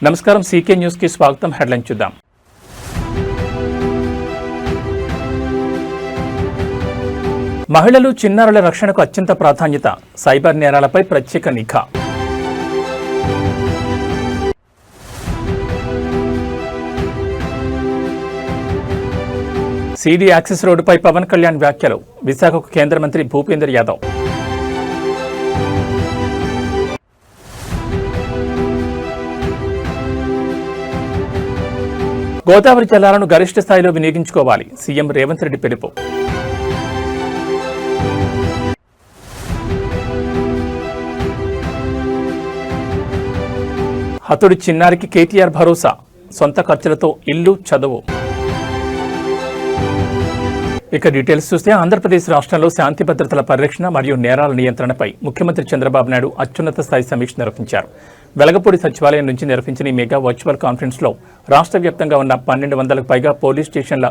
నమస్కారం CK news కి స్వాగతం. హెడ్లైన్ చూద్దాం. మహిళలు చిన్నారుల రక్షణకు అత్యంత ప్రాధాన్యత, సైబర్ నేరాలపై ప్రత్యేక నిఘా. సిడి యాక్సెస్ రోడ్డుపై పవన్ కళ్యాణ్ వ్యాఖ్యలు, విశాఖకు కేంద్ర మంత్రి భూపేందర్ యాదవ్. గోదావరి జలాలను గరిష్ట స్థాయిలో వినియోగించుకోవాలి, సీఎం రేవంత్ రెడ్డి పిలుపు. హతుడి చిన్నారికి కేటీఆర్ భరోసా, సొంత ఖర్చులతో ఇల్లు, చదువు. ఇక డీటెయిల్స్ చూస్తే ఆంధ్రప్రదేశ్ రాష్ట్రంలో శాంతి భద్రతల పరిరక్షణ మరియు నేరాల నియంత్రణపై ముఖ్యమంత్రి చంద్రబాబు నాయుడు అత్యున్నత స్థాయి సమీక్ష నిర్వహించారు. వెలగపూడి సచివాలయం నుంచి నిర్వహించిన ఈ మెగా వర్చువల్ కాన్ఫరెన్స్లో రాష్ట్ర వ్యాప్తంగా ఉన్న 1200కు పైగా పోలీస్ స్టేషన్ల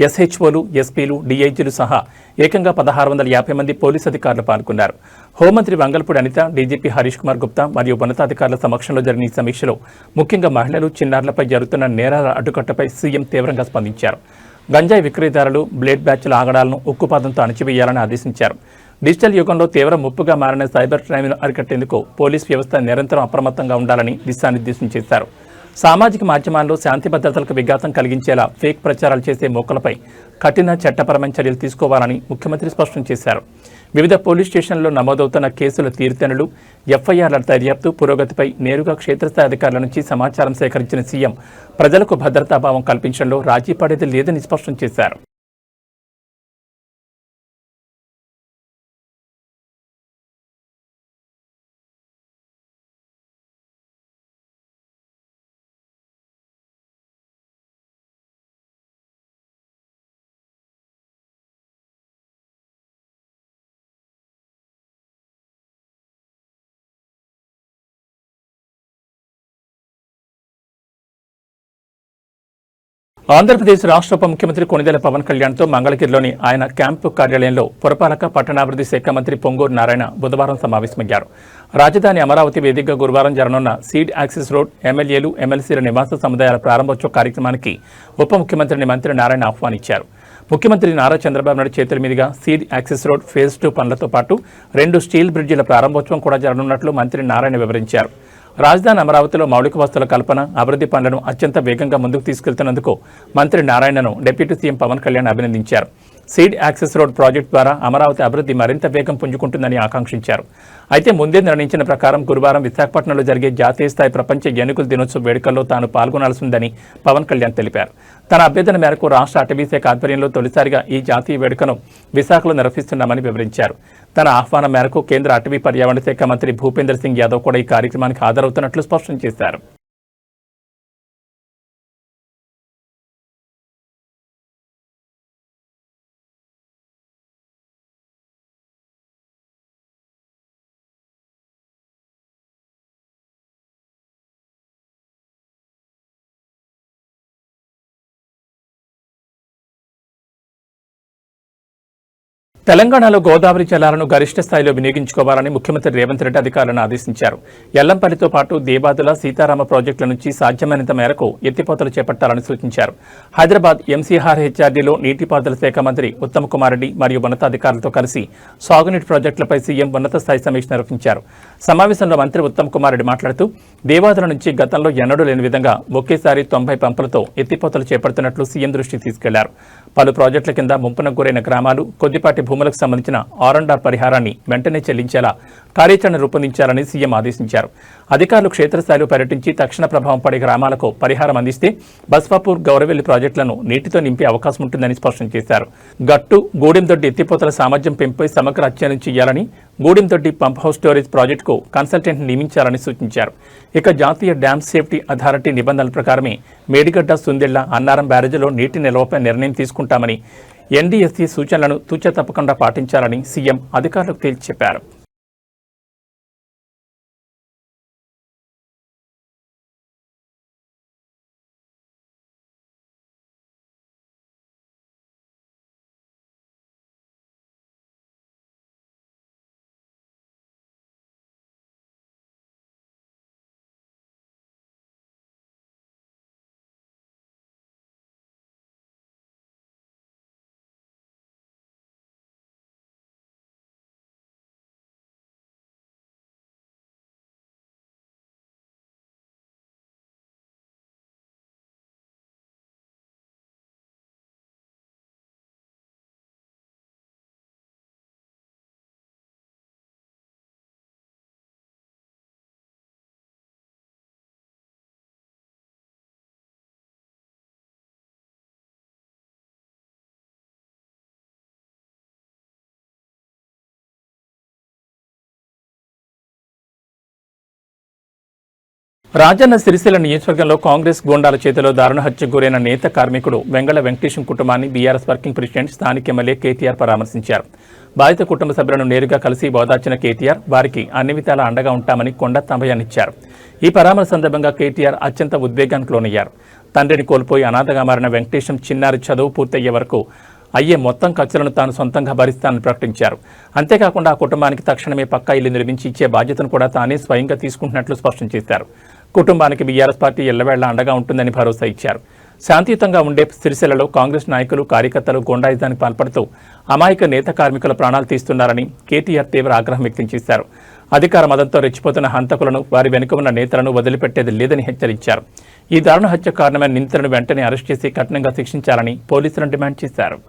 ఎస్హెచ్ఓలు, ఎస్పీలు, డీఐజీలు సహా ఏకంగా 1650 మంది పోలీసు అధికారులు పాల్గొన్నారు. హోంమంత్రి వంగల్పూడి అనిత, డీజీపీ హరీష్ కుమార్ గుప్తా మరియు ఉన్నతాధికారుల సమక్షంలో జరిగిన ఈ సమీక్షలో ముఖ్యంగా మహిళలు, చిన్నారులపై జరుగుతున్న నేరాల అడ్డుకట్టపై సీఎం తీవ్రంగా స్పందించారు. గంజాయి విక్రయదారులు, బ్లేడ్ బ్యాచ్ల ఆగడాలను ఉక్కుపాదంతో అణచివేయాలని ఆదేశించారు. డిజిటల్ యుగంలో తీవ్ర ముప్పుగా మారిన సైబర్ క్రైమ్ను అరికట్టేందుకు పోలీస్ వ్యవస్థ నిరంతరం అప్రమత్తంగా ఉండాలని దిశానిర్దేశం చేశారు. సామాజిక మాధ్యమాల్లో శాంతి భద్రతలకు విఘాతం కలిగించేలా ఫేక్ ప్రచారాలు చేసే మోకలపై కఠిన చట్టపరమైన చర్యలు తీసుకోవాలని ముఖ్యమంత్రి స్పష్టం చేశారు. వివిధ పోలీస్ స్టేషన్లలో నమోదవుతున్న కేసుల తీరుతెన్నులు, ఎఫ్ఐఆర్ల దర్యాప్తు పురోగతిపై నేరుగా క్షేత్రస్థాయి అధికారుల నుంచి సమాచారం సేకరించిన సీఎం ప్రజలకు భద్రతాభావం కల్పించడంలో రాజీ పడేది లేదని స్పష్టం చేశారు. ఆంధ్రప్రదేశ్ రాష్ట్ర ఉప ముఖ్యమంత్రి కొణిదెల పవన్ కళ్యాణ్తో మంగళగిరిలోని ఆయన క్యాంపు కార్యాలయంలో పురపాలక పట్టణాభివృద్ధి శాఖ మంత్రి పొంగూరు నారాయణ బుధవారం సమావేశమయ్యారు. రాజధాని అమరావతి వేదికగా గురువారం జరగనున్న సీడ్ యాక్సెస్ రోడ్, ఎమ్మెల్యేలు, ఎమ్మెల్సీల నివాస సముదాయాల ప్రారంభోత్సవ కార్యక్రమానికి ఉప ముఖ్యమంత్రిని మంత్రి నారాయణ ఆహ్వానించారు. ముఖ్యమంత్రి నారా చంద్రబాబు నాయుడు చేతుల మీదుగా సీడ్ యాక్సెస్ రోడ్ ఫేజ్ 2 పనులతో పాటు 2 స్టీల్ బ్రిడ్జిల ప్రారంభోత్సవం కూడా జరగనున్నట్లు మంత్రి నారాయణ వివరించారు. రాజధాని అమరావతిలో మౌలిక వసతుల కల్పన, అభివృద్ధి పనులను అత్యంత వేగంగా ముందుకు తీసుకెళ్తున్నందుకు మంత్రి నారాయణను డిప్యూటీ సీఎం పవన్ కళ్యాణ్ అభినందించారు. సీడ్ యాక్సెస్ రోడ్ ప్రాజెక్టు ద్వారా అమరావతి అభివృద్ధి మరింత వేగం పుంజుకుంటుందని ఆకాంక్షించారు. అయితే ముందే నిర్ణయించిన ప్రకారం గురువారం విశాఖపట్నంలో జరిగే జాతీయ స్థాయి ప్రపంచ ఏనుగుల దినోత్సవ వేడుకల్లో తాను పాల్గొనాల్సి ఉందని పవన్ కళ్యాణ్ తెలిపారు. తన అభ్యర్థన మేరకు రాష్ట్ర అటవీ శాఖ ఆధ్వర్యంలో తొలిసారిగా ఈ జాతీయ వేడుకను విశాఖలో నిర్వహిస్తున్నామని వివరించారు. తన ఆహ్వానం మేరకు కేంద్ర అటవీ పర్యావరణ శాఖ మంత్రి భూపేందర్ సింగ్ యాదవ్ కూడా ఈ కార్యక్రమానికి హాజరవుతున్నట్లు స్పష్టం చేశారు. తెలంగాణలో గోదావరి జలాలను గరిష్ట స్థాయిలో వినియోగించుకోవాలని ముఖ్యమంత్రి రేవంత్ రెడ్డి అధికారులను ఆదేశించారు. ఎల్లంపల్లితో పాటు దేవాదుల, సీతారామ ప్రాజెక్టుల నుంచి సాధ్యమైనంత మేరకు ఎత్తిపోతలు చేపట్టాలని సూచించారు. హైదరాబాద్ ఎంసీఆర్ హెచ్ఆర్డీలో నీటిపారుదల శాఖ మంత్రి ఉత్తమ్ కుమార్ రెడ్డి మరియు ఉన్నతాధికారులతో కలిసి సాగునీటి ప్రాజెక్టులపై సీఎం ఉన్నత స్థాయి సమీక్ష నిర్వహించారు. సమావేశంలో మంత్రి ఉత్తమ్ కుమార్ రెడ్డి మాట్లాడుతూ దేవాదుల నుంచి గతంలో ఎన్నడూ లేని విధంగా ఒకేసారి 90 పంపులతో ఎత్తిపోతలు చేపడుతున్నట్లు సీఎం దృష్టికి తీసుకెళ్లారు. పలు ప్రాజెక్టుల కింద ముంపునకు గురైన గ్రామాలు, కొద్దిపాటి భూములకు సంబంధించిన R&R పరిహారాన్ని వెంటనే చెల్లించేలా కార్యాచరణ రూపొందించాలని సీఎం ఆదేశించారు. అధికారులు క్షేత్రస్థాయిలో పర్యటించి తక్షణ ప్రభావం పడే గ్రామాలకు పరిహారం అందిస్తే బస్వాపూర్, గౌరవెల్లి ప్రాజెక్టులను నీటితో నింపే అవకాశం ఉంటుందని స్పష్టం చేశారు. గట్టు, గూడెందొడ్డి ఎత్తిపోతల సామర్థ్యం పెంపుపై సమగ్ర అధ్యయనం చేయాలని, గూడెందొడ్డి పంప్ హౌస్ స్టోరేజ్ ప్రాజెక్టుకు కన్సల్టెంట్ నియమించాలని సూచించారు. ఇక జాతీయ డ్యామ్ సేఫ్టీ అథారిటీ నిబంధనల ప్రకారమే మేడిగడ్డ, సుందిళ్ల, అన్నారం బ్యారేజీలో నీటి నిల్వపై నిర్ణయం తీసుకుంటామని, ఎన్డీఎస్సీ సూచనలను తూచా తప్పకుండా పాటించాలని సీఎం అధికారులకు తేల్చి చెప్పారు. రాజన్న సిరిసిల్ల నియోజకవర్గంలో కాంగ్రెస్ గూండాల చేతిలో దారుణ హత్యకు గురైన నేత కార్మికుడు వెంగళ వెంకటేశం కుటుంబాన్ని బీఆర్ఎస్ వర్కింగ్ ప్రెసిడెంట్ స్థానిక ఎమ్మెల్యే కేటీఆర్ పరామర్శించారు. బాధిత కుటుంబ సభ్యులను నేరుగా కలిసి ఓదార్చిన కేటీఆర్ వారికి అన్ని విధాలా అండగా ఉంటామని కొండ తంబయాన్నిచ్చారు. ఈ పరామర్శ సందర్భంగా కేటీఆర్ అత్యంత ఉద్వేగానికి లోనయ్యారు. తండ్రిని కోల్పోయి అనాథగా మారిన వెంకటేశం చిన్నారి చదువు పూర్తయ్యే వరకు అయ్యే మొత్తం ఖర్చులను తాను సొంతంగా భరిస్తానని ప్రకటించారు. అంతేకాకుండా ఆ కుటుంబానికి తక్షణమే పక్కా ఇల్లు నిర్మించి ఇచ్చే బాధ్యతను కూడా తానే స్వయంగా తీసుకుంటున్నట్లు స్పష్టం చేశారు. కుటుంబానికి బీఆర్ఎస్ పార్టీ ఎల్లవేళ్లా అండగా ఉంటుందని భరోసా ఇచ్చారు. శాంతియుతంగా ఉండే సిరిసిల్లలో కాంగ్రెస్ నాయకులు కార్యకర్తలు గూండాయిజానికి పాల్పడుతూ అమాయక నేత కార్మికుల ప్రాణాలు తీస్తున్నారని కేటీఆర్ తీవ్ర ఆగ్రహం వ్యక్తం చేశారు. అధికార మదంతో రెచ్చిపోతున్న హంతకులను వారి వెనుక ఉన్న నేతలను వదిలిపెట్టేది లేదని హెచ్చరించారు. ఈ దారుణ హత్య కారణమైన నిందితులను వెంటనే అరెస్ట్ చేసి కఠినంగా శిక్షించాలని పోలీసులను డిమాండ్ చేశారు.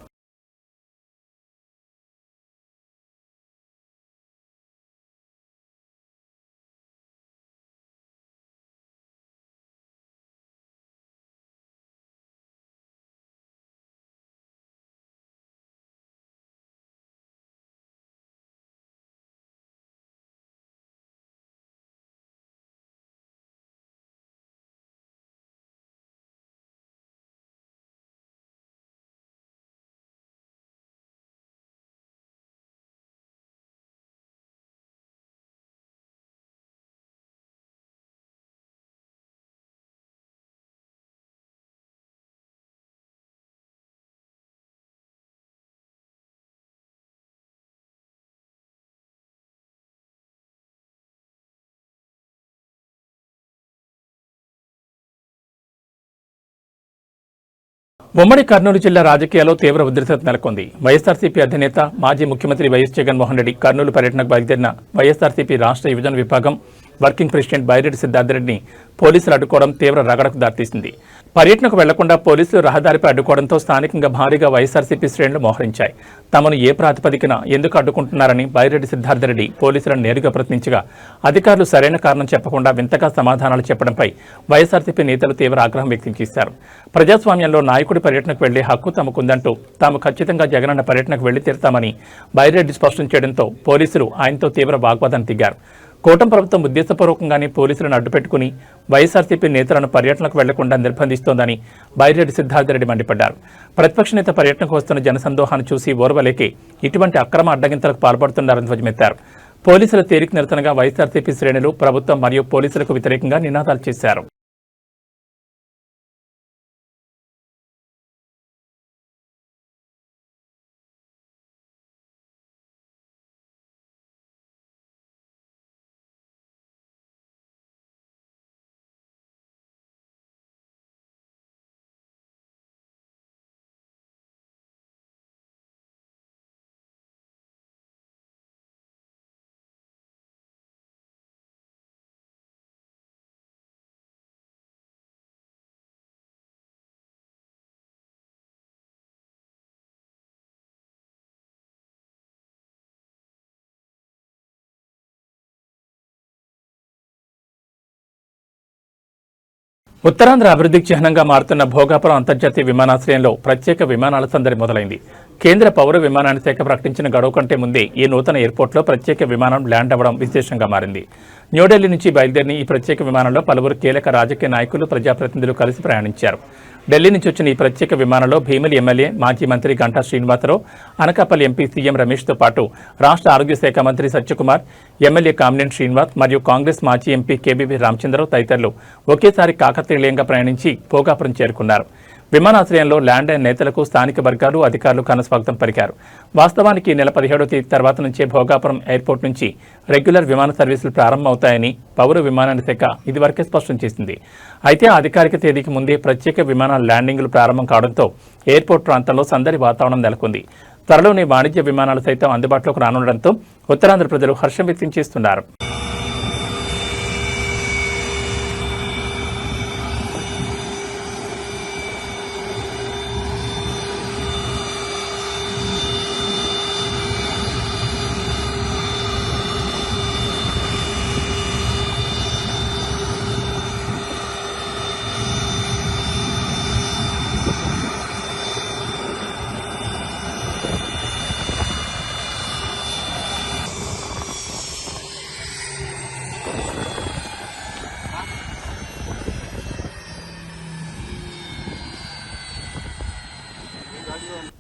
ఉమ్మడి కర్నూలు జిల్లా రాజకీయాల్లో తీవ్ర ఉద్రిక్తత నెలకొంది. వైఎస్ఆర్సీపీ అధినేత మాజీ ముఖ్యమంత్రి వైఎస్ జగన్మోహన్ రెడ్డి కర్నూలు పర్యటనకు బయలుదేరిన వైఎస్ఆర్సీపీ రాష్ట్ర యువజన విభాగం వర్కింగ్ ప్రెసిడెంట్ బైరెడ్డి సిద్ధార్థరెడ్డిని పోలీసులు అడ్డుకోవడం తీవ్ర రగడకు దారితీసింది. పర్యటనకు వెళ్లకుండా పోలీసులు రహదారిపై అడ్డుకోవడంతో స్థానికంగా భారీగా వైఎస్ఆర్సీపీ శ్రేణులు మోహరించాయి. తమను ఏ ప్రాతిపదికన ఎందుకు అడ్డుకుంటున్నారని బైరెడ్డి సిద్ధార్థరెడ్డి పోలీసులను నేరుగా ప్రశ్నించగా అధికారులు సరైన కారణం చెప్పకుండా వింతగా సమాధానాలు చెప్పడంపై వైఎస్ఆర్సీపీ నేతలు తీవ్ర ఆగ్రహం వ్యక్తం చేశారు. ప్రజాస్వామ్యంలో నాయకుడి పర్యటనకు వెళ్లే హక్కు తమకుందంటూ తాము ఖచ్చితంగా జగనన్న పర్యటనకు వెళ్లి తీరుతామని బైరెడ్డి స్పష్టం చేయడంతో పోలీసులు ఆయనతో తీవ్ర వాగ్వాదానికి దిగారు. కూటమి ప్రభుత్వం ఉద్దేశపూర్వకంగానే పోలీసులను అడ్డుపెట్టుకుని వైఎస్ఆర్సీపీ నేతలను పర్యటనకు వెళ్లకుండా నిర్బంధిస్తోందని బైరెడ్డి సిద్ధార్థరెడ్డి మండిపడ్డారు. ప్రతిపక్ష నేత పర్యటనకు వస్తున్న జనసందోహాన్ని చూసి ఓర్వలేకే ఇటువంటి అక్రమ అడ్డగింతలకు పాల్పడుతున్నారని ధ్వజమెత్తారు. పోలీసుల తేలిక నిరసనగా వైఎస్ఆర్సీపీ శ్రేణులు ప్రభుత్వం మరియు పోలీసులకు వ్యతిరేకంగా నినాదాలు చేశారు. ఉత్తరాంధ్ర అభివృద్ధికి చిహ్నంగా మారుతున్న భోగాపురం అంతర్జాతీయ విమానాశ్రయంలో ప్రత్యేక విమానాల సందడి మొదలైంది. కేంద్ర పౌర విమానయాన శాఖ ప్రకటించిన గడువు కంటే ముందే ఈ నూతన ఎయిర్పోర్ట్లో ప్రత్యేక విమానం ల్యాండ్ అవ్వడం విశేషంగా మారింది. న్యూఢిల్లీ నుంచి బయలుదేరిన ఈ ప్రత్యేక విమానంలో పలువురు కీలక రాజకీయ నాయకులు, ప్రజాప్రతినిధులు కలిసి ప్రయాణించారు. ఢిల్లీ నుంచి వచ్చిన ఈ ప్రత్యేక విమానంలో భీమిలి ఎమ్మెల్యే, మాజీ మంత్రి గంటా శ్రీనివాసరావు, అనకాపల్లి ఎంపీ సీఎం రమేష్తో పాటు రాష్ట్ర ఆరోగ్య శాఖ మంత్రి సత్యకుమార్, ఎమ్మెల్యే కామినేని శ్రీనివాస్ మరియు కాంగ్రెస్ మాజీ ఎంపీ కేబీవీ రామచంద్రరావు తదితరులు ఒకేసారి కాకతీయంగా ప్రయాణించి భోగాపురం చేరుకున్నారు. విమానాశ్రయంలో ల్యాండ్ అయిన నేతలకు స్థానిక వర్గాలు, అధికారులు ఘనస్వాగతం పలికారు. వాస్తవానికి ఈ నెల 17వ తేదీ తర్వాత నుంచే భోగాపురం ఎయిర్పోర్ట్ నుంచి రెగ్యులర్ విమాన సర్వీసులు ప్రారంభమవుతాయని పౌర విమానయాన శాఖ ఇదివరకే స్పష్టం చేసింది. అయితే ఆ అధికారిక తేదీకి ముందే ప్రత్యేక విమానాల ల్యాండింగ్లు ప్రారంభం కావడంతో ఎయిర్పోర్ట్ ప్రాంతంలో సందడి వాతావరణం నెలకొంది. త్వరలోనే వాణిజ్య విమానాలు సైతం అందుబాటులోకి రానుండడంతో ఉత్తరాంధ్ర ప్రజలు హర్షం వ్యక్తం చేస్తున్నారు.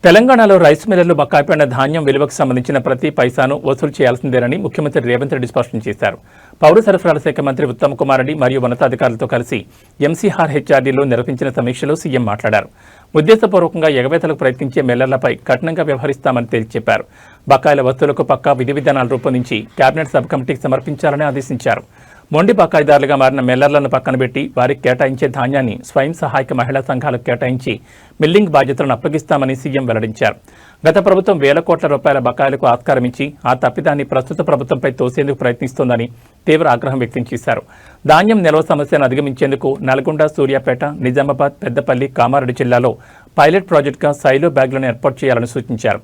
తెలంగాణలో రైస్ మిల్లర్లు బకాయి పడిన ధాన్యం విలువకు సంబంధించిన ప్రతి పైసాను వసూలు చేయాల్సిందేనని ముఖ్యమంత్రి రేవంత్ రెడ్డి స్పష్టం చేశారు. పౌర సరఫరాల శాఖ మంత్రి ఉత్తమ్ కుమార్ రెడ్డి మరియు ఉన్నతాధికారులతో కలిసి ఎంసీఆర్ హెచ్ఆర్డీలో నిర్వహించిన సమీక్షలో సీఎం మాట్లాడారు. ఉద్దేశపూర్వకంగా ఎగవేతలకు ప్రయత్నించే మిల్లర్లపై కఠినంగా వ్యవహరిస్తామని తేల్చి చెప్పారు. బకాయిల వసూలుకు పక్కా విధి విధానాలు రూపొందించి కేబినెట్ సబ్ కమిటీకి సమర్పించాలని ఆదేశించారు. మొండి బకాయిదారులుగా మారిన మిల్లర్లను పక్కన పెట్టి వారికి కేటాయించే ధాన్యాన్ని స్వయం సహాయక మహిళా సంఘాలకు కేటాయించి మిల్లింగ్ బాధ్యతలను అప్పగిస్తామని సీఎం వెల్లడించారు. గత ప్రభుత్వం వేల కోట్ల రూపాయల బకాయిలకు ఆస్కారమించి ఆ తప్పిదాన్ని ప్రస్తుత ప్రభుత్వంపై తోసేందుకు ప్రయత్నిస్తోందని తీవ్ర ఆగ్రహం వ్యక్తం చేశారు. ధాన్యం నిల్వ సమస్యను అధిగమించేందుకు నల్గొండ, సూర్యాపేట, నిజామాబాద్, పెద్దపల్లి, కామారెడ్డి జిల్లాలో పైలట్ ప్రాజెక్టుగా సైలో బ్యాగ్లను ఏర్పాటు చేయాలని సూచించారు.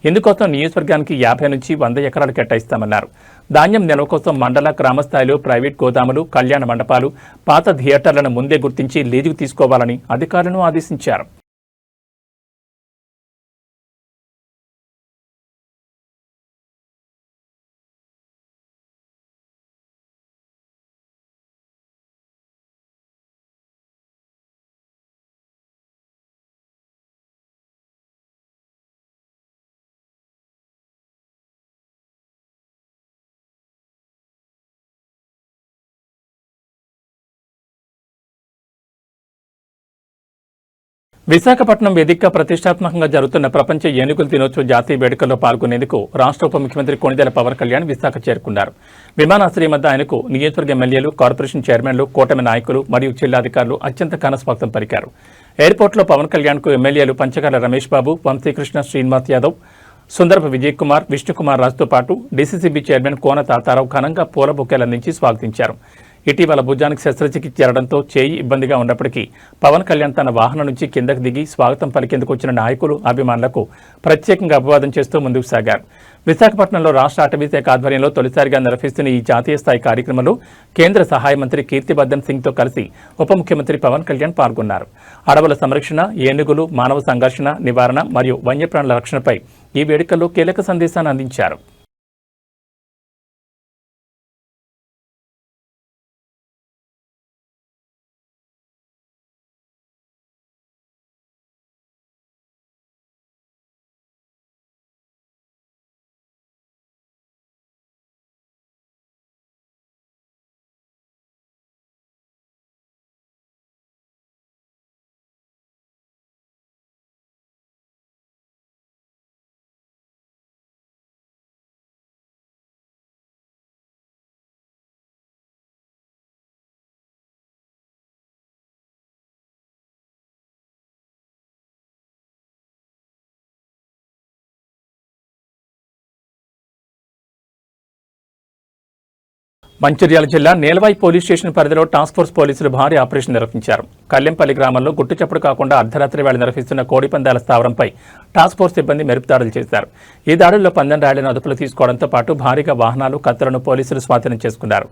ఇందుకోసం నియోజకవర్గానికి 50 నుంచి 100 ఎకరాలు కేటాయిస్తామన్నారు. ధాన్యం నిల్వ కోసం మండల, గ్రామ స్థాయిలో ప్రైవేట్ గోదాములు, కళ్యాణ మండపాలు, పాత థియేటర్లను ముందే గుర్తించి లీజుకు తీసుకోవాలని అధికారులను ఆదేశించారు. విశాఖపట్నం వేదికగా ప్రతిష్టాత్మకంగా జరుగుతున్న ప్రపంచ ఏనుగుల దినోత్సవ జాతీయ వేడుకల్లో పాల్గొనేందుకు రాష్ట్ర ఉప ముఖ్యమంత్రి కొణిదెల పవన్ కళ్యాణ్ విశాఖ చేరుకున్నారు. విమానాశ్రయం వద్ద ఆయనకు నియోజకవర్గ ఎమ్మెల్యేలు, కార్పొరేషన్ చైర్మన్లు, కూటమి నాయకులు మరియు జిల్లాధికారులు అత్యంత ఘనస్వాగతం పలికారు. ఎయిర్పోర్టులో పవన్ కళ్యాణ్కు ఎమ్మెల్యేలు పంచకాల రమేష్ బాబు, వంశీకృష్ణ, శ్రీనివాస్ యాదవ్, సుందరపు విజయ్ కుమార్, విష్ణుకుమార్ రాజుతో పాటు డీసీసీబీ చైర్మన్ కోన తాతారావు ఘనంగా పూల బొకేలందించి స్వాగతించారు. ఇటీవల భుజానికి శస్త్రచికిత్స జరగడంతో చేయి ఇబ్బందిగా ఉన్నప్పటికీ పవన్ కళ్యాణ్ తన వాహనం నుంచి కిందకు దిగి స్వాగతం పలికేందుకు వచ్చిన నాయకులు, అభిమానులకు ప్రత్యేకంగా అభివాదం చేస్తూ ముందుకు సాగారు. విశాఖపట్నంలో రాష్ట్ర అటవీ శాఖ ఆధ్వర్యంలో తొలిసారిగా నిర్వహిస్తున్న ఈ జాతీయ స్థాయి కార్యక్రమంలో కేంద్ర సహాయ మంత్రి కీర్తివర్ధన్ సింగ్తో కలిసి ఉప ముఖ్యమంత్రి పవన్ కళ్యాణ్ పాల్గొన్నారు. అడవుల సంరక్షణ, ఏనుగులు, మానవ సంఘర్షణ నివారణ మరియు వన్యప్రాణుల రక్షణపై ఈ వేడుకల్లో కీలక సందేశాన్ని అందించారు. మంచిర్యాల జిల్లా నేలవాయి పోలీస్ స్టేషన్ పరిధిలో టాస్క్ ఫోర్స్ పోలీసులు భారీ ఆపరేషన్ నిర్వహించారు. కల్లెంపల్లి గ్రామంలో గుట్టుచప్పుడు కాకుండా అర్ధరాత్రి వేళ నిర్వహిస్తున్న కోడిపందాల స్థావరంపై టాస్క్ ఫోర్స్ సిబ్బంది మెరుపు దాడులు చేశారు. ఈ దాడుల్లో 12 రాళ్లను అదుపులో తీసుకోవడంతో పాటు భారీగా వాహనాలు, కత్తులను పోలీసులు స్వాధీనం చేసుకున్నారు.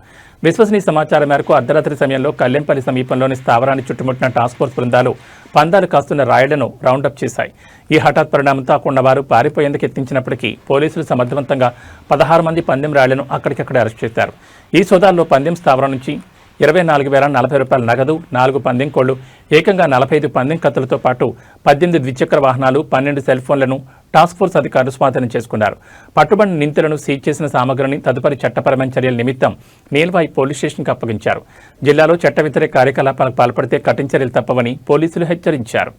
విశ్వసనీయ సమాచారం మేరకు అర్ధరాత్రి సమయంలో కల్లెంపల్లి సమీపంలోని స్థావరాన్ని చుట్టుముట్టిన టాస్క్ ఫోర్స్ బృందాలు పందాలు కాస్తున్న రాయుళ్లను రౌండప్ చేశాయి. ఈ హఠాత్ పరిణామంతో అక్కడున్న వారు పారిపోయేందుకు యత్నించినప్పటికీ పోలీసులు సమర్థవంతంగా 16 మంది పందెం రాయుళ్లను అక్కడికక్కడే అరెస్ట్ చేశారు. ఈ సోదాల్లో పందెం స్థావరం నుంచి 24,040 రూపాయల నగదు, 4 పందెం కోళ్లు, ఏకంగా 45 పందెం కత్తులతో పాటు 18 ద్విచక్ర వాహనాలు, 12 సెల్ ఫోన్లను టాస్క్ ఫోర్స్ అధికారులు స్వాధీనం చేసుకున్నారు. పట్టుబడిన నిందితులను సీజ్ చేసిన సామగ్రిని తదుపరి చట్టపరమైన చర్యల నిమిత్తం నీల్వాయి పోలీస్ స్టేషన్కి అప్పగించారు. జిల్లాలో చట్ట వ్యతిరేక కార్యకలాపాలకు పాల్పడితే కఠిన చర్యలు తప్పవని పోలీసులు హెచ్చరించారు.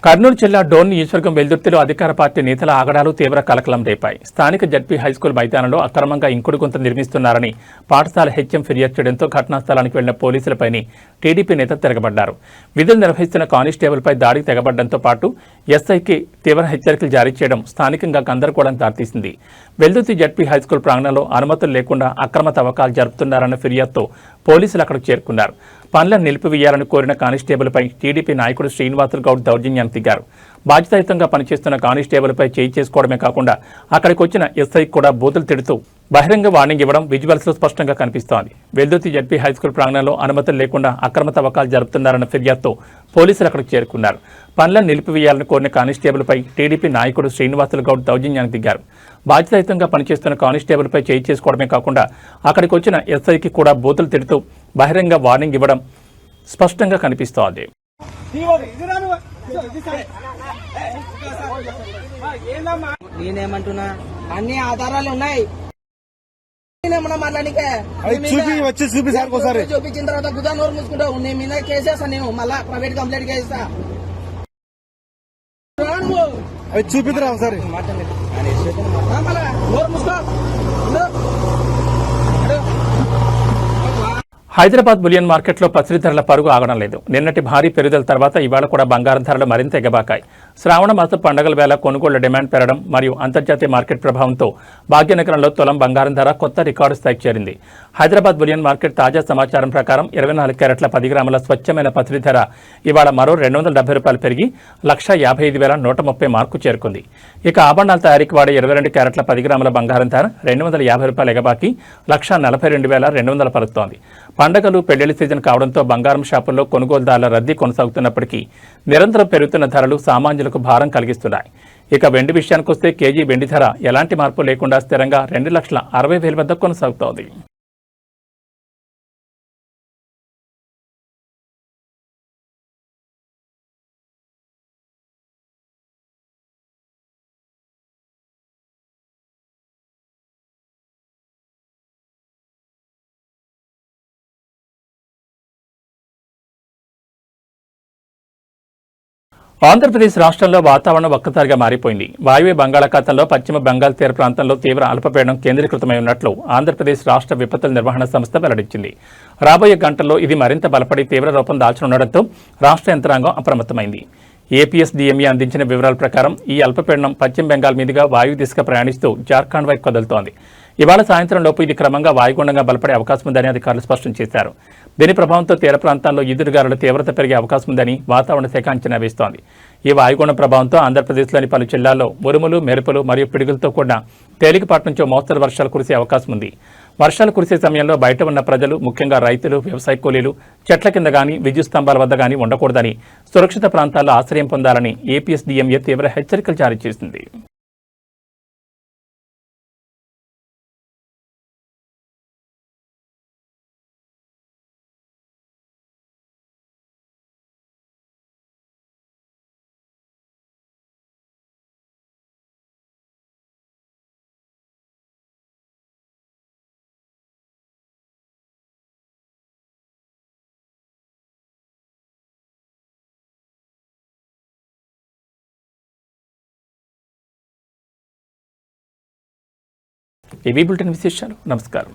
కర్నూలు జిల్లా డోన్ నియోజకవర్గం వెల్దుర్తిలో అధికార పార్టీ నేతల ఆగడాలు తీవ్ర కలకలం రేపాయి. స్థానిక జడ్పీ హైస్కూల్ మైదానంలో అక్రమంగా ఇంకుడు గుంత నిర్మిస్తున్నారని పాఠశాల హెచ్ఎం ఫిర్యాదు చేయడంతో ఘటనా స్థలానికి వెళ్లిన పోలీసులపైనే టీడీపీ నేత తిరగబడ్డారు. విధులు నిర్వహిస్తున్న కానిస్టేబుల్పై దాడికి తెగబడ్డంతో పాటు ఎస్ఐకి తీవ్ర హెచ్చరికలు జారీ చేయడం స్థానికంగా గందరగోళానికి దారితీసింది. వెల్దుర్తి జడ్పీ హైస్కూల్ ప్రాంగణంలో అనుమతులు లేకుండా అక్రమ తవ్వకాలు జరుపుతున్నారన్న ఫిర్యాదుతో పోలీసులు అక్కడికి చేరుకున్నారు. పనులను నిలిపివేయాలని కోరిన కానిస్టేబుల్పై టీడీపీ నాయకుడు శ్రీనివాసులు గౌడ్ దౌర్జన్యానికి దిగారు. బాధ్యతాయుతంగా పనిచేస్తున్న కానిస్టేబుల్పై చేయి చేసుకోవడమే కాకుండా అక్కడికి వచ్చిన ఎస్ఐ కూడా బూతులు తిడుతూ బహిరంగ వార్నింగ్ ఇవ్వడం విజువల్స్ లో స్పష్టంగా కనిపిస్తోంది. వెల్దుర్తి జడ్పీ హైస్కూల్ ప్రాంగణంలో అనుమతులు లేకుండా అక్రమ తవ్వకాలు జరుపుతున్నారన్న ఫిర్యాదుతో పోలీసులు అక్కడికి చేరుకున్నారు. పనులను నిలిపివేయాలని కోరిన కానిస్టేబుల్పై టీడీపీ నాయకుడు శ్రీనివాసులు గౌడ్ దౌర్జన్యానికి దిగారు. బాధ్యతాయుతంగా పనిచేస్తున్న కానిస్టేబుల్పై చేయి చేసుకోవడమే కాకుండా అక్కడికి వచ్చిన ఎస్ఐకి కూడా బూతులు తిడుతూ బహిరంగ వార్నింగ్ ఇవ్వడం స్పష్టంగా కనిపిస్తోంది. నేనేమంటున్నా అన్ని ఆధారాలు ఉన్నాయి. చూపించిన తర్వాత గుదా నోరు మూసుకుంటావు. నేను మీద కేసేస్తా, నేను మళ్ళా ప్రైవేట్ కంప్లైంట్ కేస్తా. చూపిద్రా ఒకసారి నోరు మూసుకో. హైదరాబాద్ బులియన్ మార్కెట్లో పసిడి ధరల పరుగు ఆగడం లేదు. నిన్నటి భారీ పెరుగుదల తర్వాత ఇవాళ కూడా బంగారం ధరలు మరింత ఎగబాకాయి. శ్రావణ మాస పండుగల వేళ కొనుగోళ్ల డిమాండ్ పెరగడం మరియు అంతర్జాతీయ మార్కెట్ ప్రభావంతో భాగ్యనగరంలో తులం బంగారం ధర కొత్త రికార్డు స్థాయికి చేరింది. హైదరాబాద్ బులియన్ మార్కెట్ తాజా సమాచారం ప్రకారం 24 క్యారెట్ల 10 గ్రాముల స్వచ్ఛమైన పసిడి ధర ఇవాళ మరో ₹270 పెరిగి ₹155,130 మార్కు చేరుకుంది. ఇక ఆభరణాల తయారీకి వాడే 22 క్యారెట్ల 10 గ్రాముల బంగారం ధర ₹250 ఎగబాకి ₹142,200 పలుకుతోంది. పండగలు పెళ్లిళ్ల సీజన్ కావడంతో బంగారం షాపుల్లో కొనుగోలుదారుల రద్దీ కొనసాగుతున్నప్పటికీ నిరంతరం పెరుగుతున్న ధరలు సామాన్యులకు భారం కలిగిస్తున్నాయి. ఇక వెండి విషయానికొస్తే కేజీ వెండి ధర ఎలాంటి మార్పు లేకుండా స్థిరంగా ₹2,60,000 వద్ద కొనసాగుతోంది. ఆంధ్రప్రదేశ్ రాష్ట్రంలో వాతావరణం ఒక్కసారిగా మారిపోయింది. వాయువ్య బంగాళాఖాతంలో పశ్చిమ బెంగాల్ తీర ప్రాంతంలో తీవ్ర అల్పపీడనం కేంద్రీకృతమై ఉన్నట్లు ఆంధ్రప్రదేశ్ రాష్ట్ర విపత్తుల నిర్వహణ సంస్థ వెల్లడించింది. రాబోయే గంటల్లో ఇది మరింత బలపడి తీవ్ర రూపం దాల్చనుండటంతో రాష్ట్ర యంత్రాంగం అప్రమత్తమైంది. ఏపీఎస్డీఎంఈ అందించిన వివరాల ప్రకారం ఈ అల్పపీడనం పశ్చిమ బెంగాల్ మీదుగా వాయు దిశగా ప్రయాణిస్తూ జార్ఖండ్ వైపు కదులుతోంది. ఇవాళ సాయంత్రం లోపు ఇది క్రమంగా వాయుగుండంగా బలపడే అవకాశం ఉందని అధికారులు స్పష్టం చేశారు. దీని ప్రభావంతో తీర ప్రాంతాల్లో ఈదురుగాలుల తీవ్రత పెరిగే అవకాశం ఉందని వాతావరణ శాఖ అంచనా వేస్తోంది. ఈ వాయుగుండం ప్రభావంతో ఆంధ్రప్రదేశ్లోని పలు జిల్లాల్లో ఉరుములు, మెరుపులు మరియు పిడుగులతో కూడిన తేలికపాటి నుంచి మోస్తరు వర్షాలు కురిసే అవకాశం ఉంది. వర్షాలు కురిసే సమయంలో బయట ఉన్న ప్రజలు, ముఖ్యంగా రైతులు, వ్యవసాయ కూలీలు చెట్ల కింద గానీ విద్యుత్ స్తంభాల వద్ద గానీ ఉండకూడదని, సురక్షిత ప్రాంతాల్లో ఆశ్రయం పొందాలని ఏపీఎస్డీఎంఏ తీవ్ర హెచ్చరికలు జారీ చేసింది. ఏవీ బులెటిన్ విశేషాలు. నమస్కారం.